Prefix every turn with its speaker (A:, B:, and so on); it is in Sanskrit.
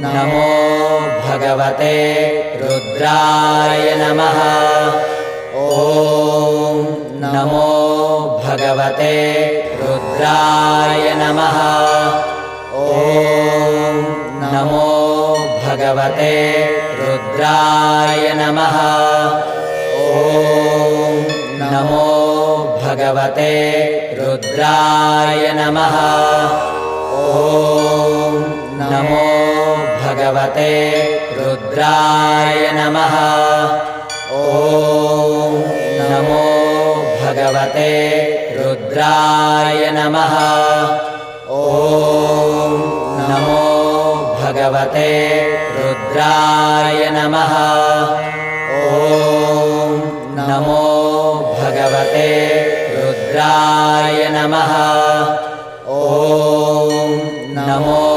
A: नमो भगवते रुद्राय नमः। ॐ नमो भगवते रुद्राय नमः। ॐ नमो भगवते रुद्राय नमः। ॐ नमो भगवते रुद्राय नमः। ॐ नमो भगवते रुद्राय नमः। ॐ नमो भगवते रुद्राय नमः। ॐ नमो भगवते रुद्राय नमः। ॐ नमो भगवते रुद्राय नमः। ॐ नमो